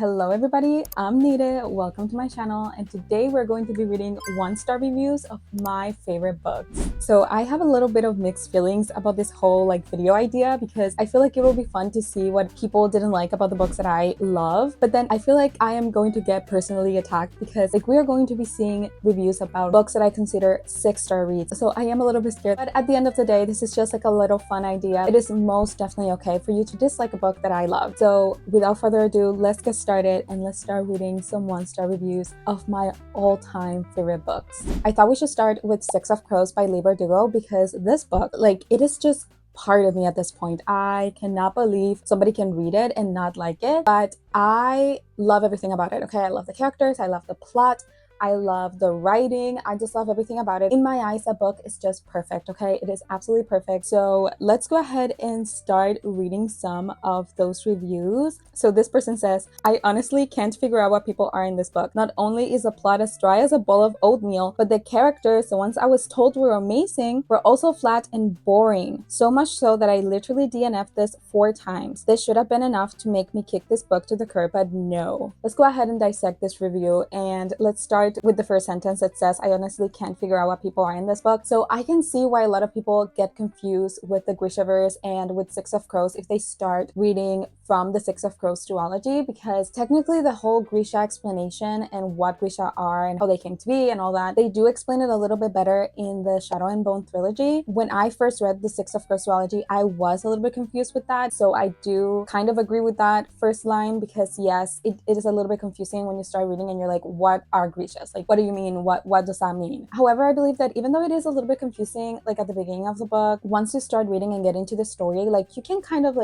Hello everybody, I'm Nire. Welcome to my channel, and today we're going to be reading 1-star reviews of my favorite books. So I have a little bit of mixed feelings about this whole video idea because I feel like it will be fun to see what people didn't like about the books that I love, but then I feel like I am going to get personally attacked because we are going to be seeing reviews about books that I consider 6-star reads. So I am a little bit scared, but at the end of the day, this is just a little fun idea. It is most definitely okay for you to dislike a book that I love. So without further ado, let's get started and let's start reading some 1-star reviews of my all-time favorite books. I thought we should start with Six of Crows by Leigh Bardugo because this book, it is just part of me at this point. I cannot believe somebody can read it and not like it, but I love everything about it. Okay, I love the characters, I love the plot, I love the writing, I just love everything about it. In my eyes, that book is just perfect, okay? It is absolutely perfect. So let's go ahead and start reading some of those reviews. So this person says, I honestly can't figure out what people are in this book. Not only is the plot as dry as a bowl of oatmeal, but the characters, the ones I was told were amazing, were also flat and boring. So much so that I literally DNF'd this 4 times. This should have been enough to make me kick this book to the curb, but no. Let's go ahead and dissect this review, and let's start with the first sentence that says, I honestly can't figure out what people are in this book. So I can see why a lot of people get confused with the Grishaverse and with Six of Crows if they start reading from the Six of Crows duology, because technically the whole Grisha explanation and what Grisha are and how they came to be and all that, they do explain it a little bit better in the Shadow and Bone trilogy. When I first read the Six of Crows duology, I was a little bit confused with that. So I do kind of agree with that first line because yes, it is a little bit confusing when you start reading and you're like, what are Grishas? What do you mean? What does that mean? However, I believe that even though it is a little bit confusing, at the beginning of the book, once you start reading and get into the story, you can kind of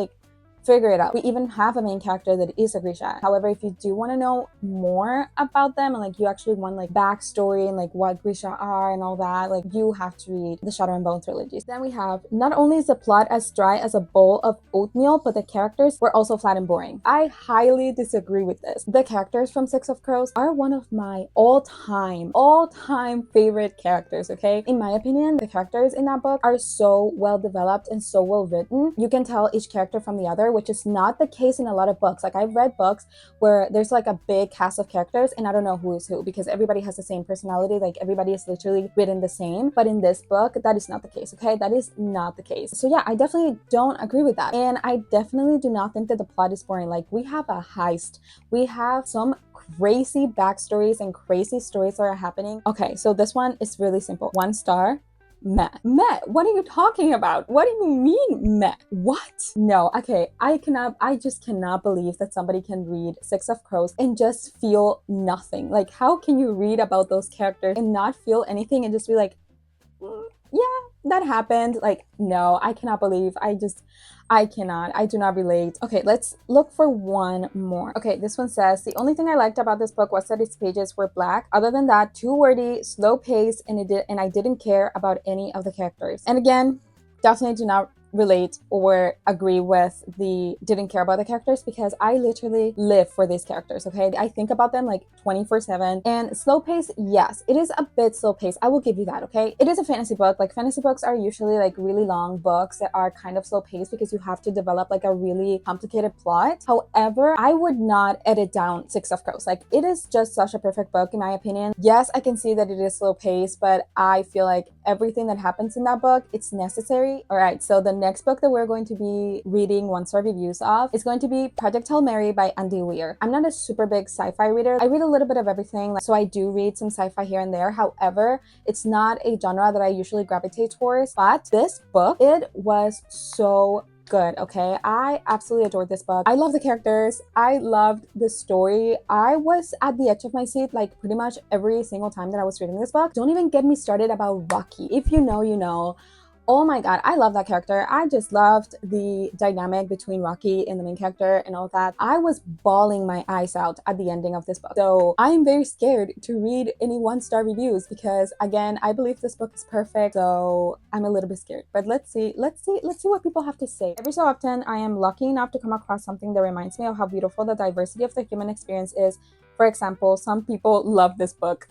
figure it out. We even have a main character that is a Grisha. However, if you do want to know more about them and you actually want backstory and what Grisha are and all that, you have to read the Shadow and Bone trilogy. Then we have, not only is the plot as dry as a bowl of oatmeal, but the characters were also flat and boring. I highly disagree with this. The characters from Six of Crows are one of my all-time favorite characters, okay? In my opinion, the characters in that book are so well developed and so well written. You can tell each character from the other, which is not the case in a lot of books. I've read books where there's a big cast of characters and I don't know who is who because everybody has the same personality, everybody is literally written the same. But in this book, that is not the case, okay? That is not the case. So yeah, I definitely don't agree with that. And I definitely do not think that the plot is boring. We have a heist, we have some crazy backstories and crazy stories that are happening. Okay, so this one is really simple. 1 star. Meh. What are you talking about? What do you mean meh? What? No, okay, I just cannot believe that somebody can read Six of Crows and just feel nothing. How can you read about those characters and not feel anything and just be yeah, that happened? No, I cannot believe. I do not relate. Okay, let's look for one more. Okay, this one says, the only thing I liked about this book was that its pages were black. Other than that, too wordy, slow paced, and I didn't care about any of the characters. And again, definitely do not relate or agree with the didn't care about the characters because I literally live for these characters, okay? I think about them 24/7. And slow pace, yes, it is a bit slow pace. I will give you that, okay? It is a fantasy book. Fantasy books are usually really long books that are kind of slow paced because you have to develop a really complicated plot. However, I would not edit down Six of Crows. It is just such a perfect book in my opinion. Yes, I can see that it is slow paced, but I feel everything that happens in that book, it's necessary. All right, so the next book that we're going to be reading 1-star reviews of is going to be Project Hail Mary by Andy Weir. I'm not a super big sci-fi reader. I read a little bit of everything, so I do read some sci-fi here and there. However, it's not a genre that I usually gravitate towards, but this book, it was so good, okay? I absolutely adored this book. I love the characters. I loved the story. I was at the edge of my seat pretty much every single time that I was reading this book. Don't even get me started about Rocky. If you know, you know. Oh my god, I love that character. I just loved the dynamic between Rocky and the main character and all that. I was bawling my eyes out at the ending of this book. So I'm very scared to read any 1-star reviews because again, I believe this book is perfect. So I'm a little bit scared. But let's see what people have to say. Every so often, I am lucky enough to come across something that reminds me of how beautiful the diversity of the human experience is. For example, some people love this book.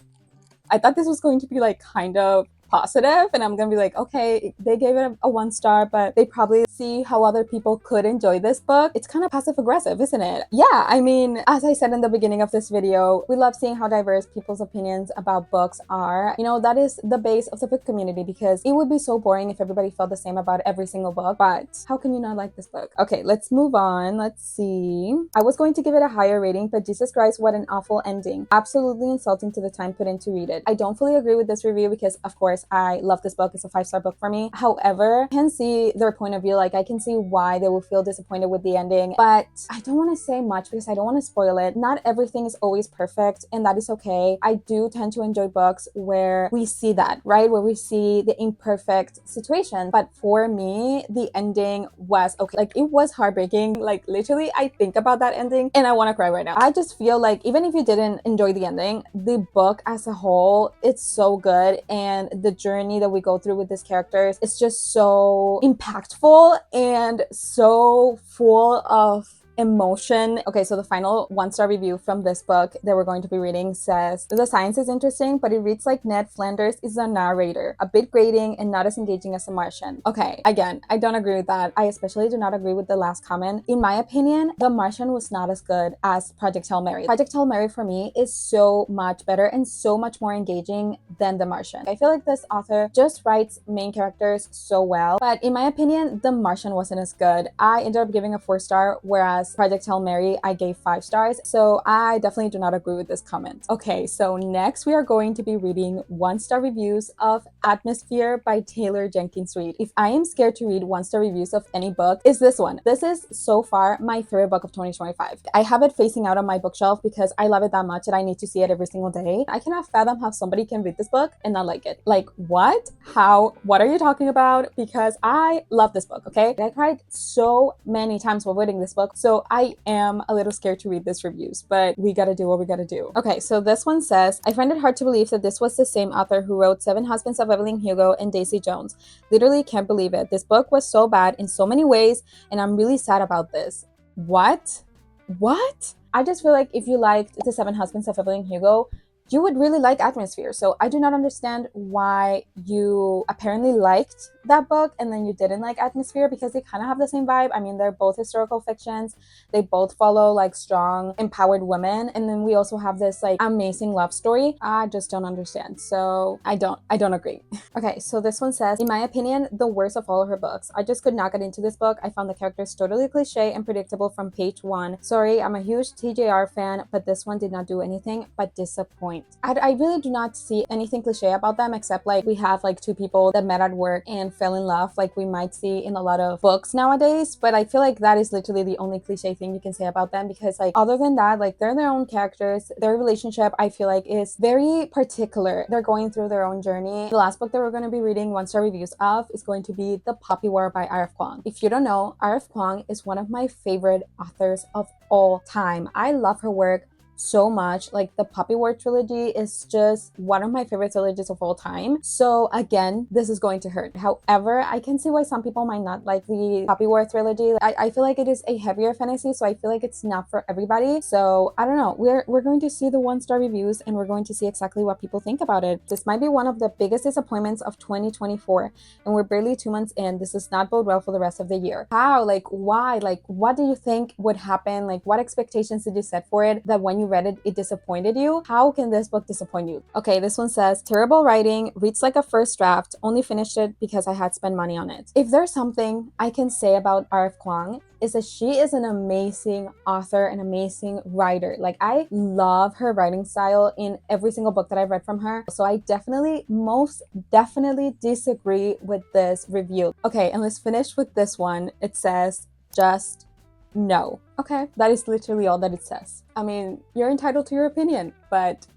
I thought this was going to be kind of positive and I'm gonna be okay, they gave it a 1 star, but they probably see how other people could enjoy this book, it's kind of passive aggressive, isn't it? Yeah, I mean, as I said in the beginning of this video, we love seeing how diverse people's opinions about books are. You know, that is the base of the book community, because it would be so boring if everybody felt the same about every single book. But how can you not like this book? Okay, let's move on. Let's see. I was going to give it a higher rating, but Jesus Christ, what an awful ending. Absolutely insulting to the time put in to read it. I don't fully agree with this review because, of course, I love this book. It's a 5-star book for me. However, I can see their point of view. Like, I can see why they will feel disappointed with the ending, but I don't want to say much because I don't want to spoil it. Not everything is always perfect, and that is okay. I do tend to enjoy books where we see that, right? Where we see the imperfect situation. But for me, the ending was okay. Like, it was heartbreaking. Like, literally, I think about that ending and I want to cry right now. I just feel like even if you didn't enjoy the ending, the book as a whole, it's so good, and the journey that we go through with these characters is just so impactful and so full of emotion. Okay, so the final 1-star review from this book that we're going to be reading says, the science is interesting, but it reads like Ned Flanders is a narrator, a bit grating and not as engaging as The Martian. Okay, again, I don't agree with that. I especially do not agree with the last comment. In my opinion, The Martian was not as good as Project Hail Mary. Project Hail Mary for me is so much better and so much more engaging than The Martian. I feel like this author just writes main characters so well, but in my opinion, The Martian wasn't as good. I ended up giving a 4-star, whereas Project Hail Mary I gave 5 stars, so I definitely do not agree with this comment. Okay, so next we are going to be reading 1-star reviews of Atmosphere by Taylor Jenkins Reid. If I am scared to read 1-star reviews of any book, it's this one. This is so far my favorite book of 2025. I have it facing out on my bookshelf because I love it that much that I need to see it every single day. I cannot fathom how somebody can read this book and not like it. Like, what? How? What are you talking about? Because I love this book, okay? I cried so many times while reading this book, so I am a little scared to read these reviews, but we gotta do what we gotta do. Okay, so this one says, I find it hard to believe that this was the same author who wrote 7 Husbands of Evelyn Hugo and Daisy Jones. Literally can't believe it. This book was so bad in so many ways, and I'm really sad about this. What? What? I just feel like if you liked the 7 Husbands of Evelyn Hugo, you would really like Atmosphere. So I do not understand why you apparently liked that book and then you didn't like Atmosphere, because they kind of have the same vibe. I mean, they're both historical fictions. They both follow like strong, empowered women. And then we also have this like amazing love story. I just don't understand. So I don't agree. Okay, so this one says, in my opinion, the worst of all of her books. I just could not get into this book. I found the characters totally cliche and predictable from page 1. Sorry, I'm a huge TJR fan, but this one did not do anything but disappoint. I really do not see anything cliche about them, except like we have like 2 people that met at work and fell in love, like we might see in a lot of books nowadays. But I feel like that is literally the only cliche thing you can say about them, because like other than that, like they're their own characters. Their relationship, I feel like, is very particular. They're going through their own journey. The last book that we're going to be reading 1-star reviews of is going to be The Poppy War by R.F. Kuang. If you don't know, R.F. Kuang is one of my favorite authors of all time. I love her work so much. Like, the Poppy War trilogy is just one of my favorite trilogies of all time. So again, this is going to hurt. However, I can see why some people might not like the Poppy War trilogy. I feel like it is a heavier fantasy, so I feel like it's not for everybody. So I don't know. We're going to see the 1-star reviews and we're going to see exactly what people think about it. This might be one of the biggest disappointments of 2024, and we're barely 2 months in. This does not bode well for the rest of the year. How? Like, why? Like, what do you think would happen? Like, what expectations did you set for it that when you read it, it disappointed you? How can this book disappoint you? Okay, this one says, terrible writing, reads like a first draft, only finished it because I had spent money on it. If there's something I can say about R.F. Kuang, is that she is an amazing author, an amazing writer. Like, I love her writing style in every single book that I've read from her. So I most definitely disagree with this review. Okay, and let's finish with this one. It says, just no. Okay, that is literally all that it says. I mean, you're entitled to your opinion, but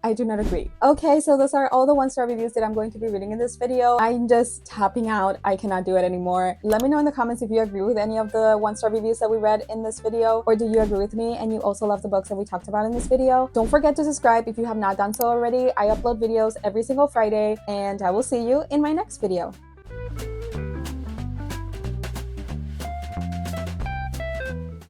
I do not agree. Okay, so those are all the 1-star reviews that I'm going to be reading in this video. I'm just tapping out. I cannot do it anymore. Let me know in the comments if you agree with any of the 1-star reviews that we read in this video, or do you agree with me and you also love the books that we talked about in this video? Don't forget to subscribe if you have not done so already. I upload videos every single Friday, and I will see you in my next video.